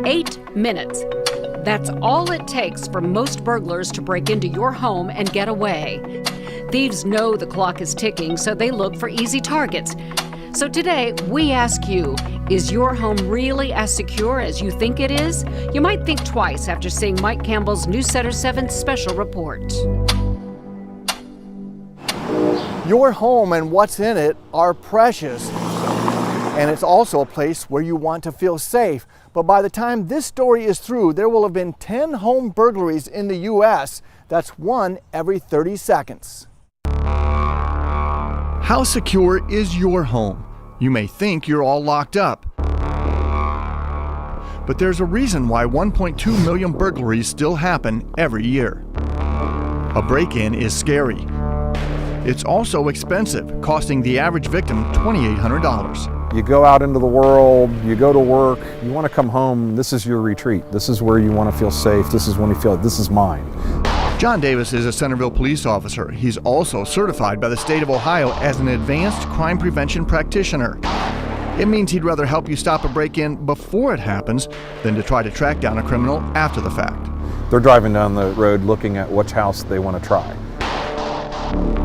8 minutes. That's all it takes for most burglars to break into your home and get away. Thieves know the clock is ticking, so they look for easy targets. So today, we ask you, is your home really as secure as you think it is? You might think twice after seeing Mike Campbell's Newsletter 7 special report. Your home and what's in it are precious. And it's also a place where you want to feel safe. But by the time this story is through, there will have been 10 home burglaries in the U.S. That's one every 30 seconds. How secure is your home? You may think you're all locked up. But there's a reason why 1.2 million burglaries still happen every year. A break-in is scary. It's also expensive, costing the average victim $2,800. You go out into the world, you go to work, you want to come home, this is your retreat. This is where you want to feel safe. This is when you feel, this is mine. John Davis is a Centerville police officer. He's also certified by the state of Ohio as an advanced crime prevention practitioner. It means he'd rather help you stop a break-in before it happens than to try to track down a criminal after the fact. They're driving down the road looking at which house they want to try.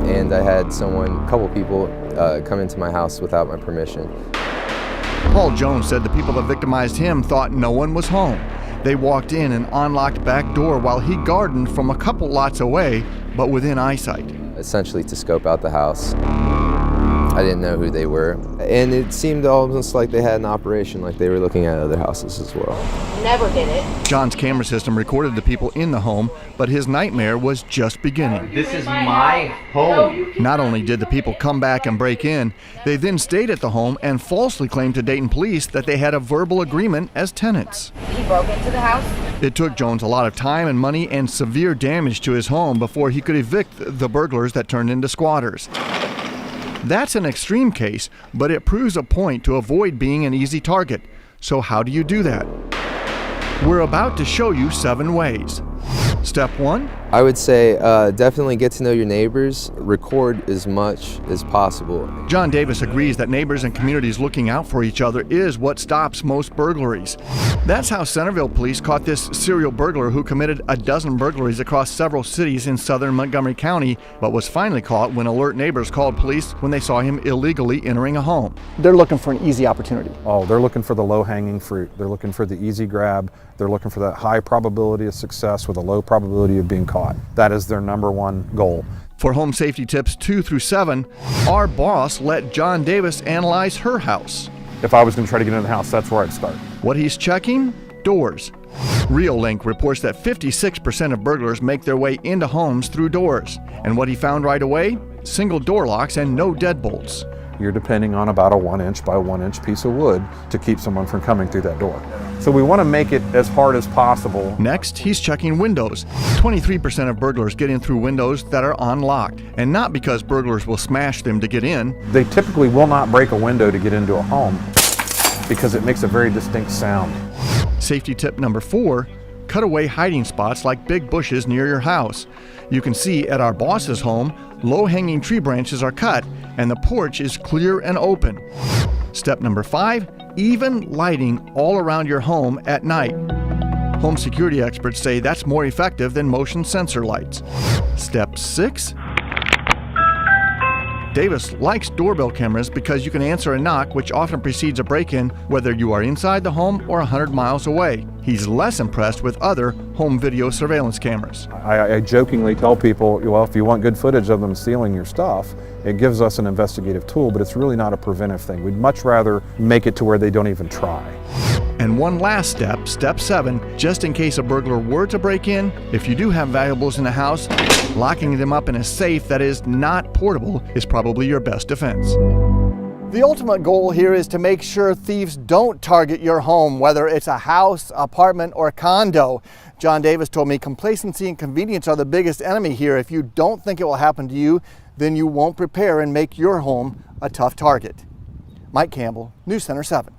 And I had a couple people come into my house without my permission. Paul Jones said the people that victimized him thought no one was home. They walked in an unlocked back door while he gardened from a couple lots away, but within eyesight. Essentially to scope out the house. I didn't know who they were. And it seemed almost like they had an operation, like they were looking at other houses as well. Never did it. John's camera system recorded the people in the home, but his nightmare was just beginning. This is my home. Not only did the people come back and break in, they then stayed at the home and falsely claimed to Dayton police that they had a verbal agreement as tenants. He broke into the house. It took Jones a lot of time and money and severe damage to his home before he could evict the burglars that turned into squatters. That's an extreme case, but it proves a point to avoid being an easy target. So how do you do that? We're about to show you 7 ways. Step 1. I would say definitely get to know your neighbors, record as much as possible. John Davis agrees that neighbors and communities looking out for each other is what stops most burglaries. That's how Centerville police caught this serial burglar who committed a dozen burglaries across several cities in southern Montgomery County, but was finally caught when alert neighbors called police when they saw him illegally entering a home. They're looking for an easy opportunity. Oh, they're looking for the low-hanging fruit. They're looking for the easy grab. They're looking for that high probability of success with a low probability of being caught. That is their #1 goal. For home safety tips 2 through 7, our boss let John Davis analyze her house. If I was going to try to get into the house, that's where I'd start. What he's checking? Doors. RealLink reports that 56% of burglars make their way into homes through doors. And what he found right away? Single door locks and no deadbolts. You're depending on about a 1-inch by 1-inch piece of wood to keep someone from coming through that door. So we want to make it as hard as possible. Next, he's checking windows. 23% of burglars get in through windows that are unlocked, and not because burglars will smash them to get in. They typically will not break a window to get into a home because it makes a very distinct sound. Safety tip number 4, cut away hiding spots like big bushes near your house. You can see at our boss's home, low-hanging tree branches are cut and the porch is clear and open. Step number 5, even lighting all around your home at night. Home security experts say that's more effective than motion sensor lights. Step 6, Davis likes doorbell cameras because you can answer a knock, which often precedes a break-in, whether you are inside the home or 100 miles away. He's less impressed with other home video surveillance cameras. I jokingly tell people, well, if you want good footage of them stealing your stuff, it gives us an investigative tool, but it's really not a preventive thing. We'd much rather make it to where they don't even try. And one last step, step 7, just in case a burglar were to break in, if you do have valuables in the house, locking them up in a safe that is not portable is probably your best defense. The ultimate goal here is to make sure thieves don't target your home, whether it's a house, apartment, or condo. John Davis told me complacency and convenience are the biggest enemy here. If you don't think it will happen to you, then you won't prepare and make your home a tough target. Mike Campbell, News Center 7.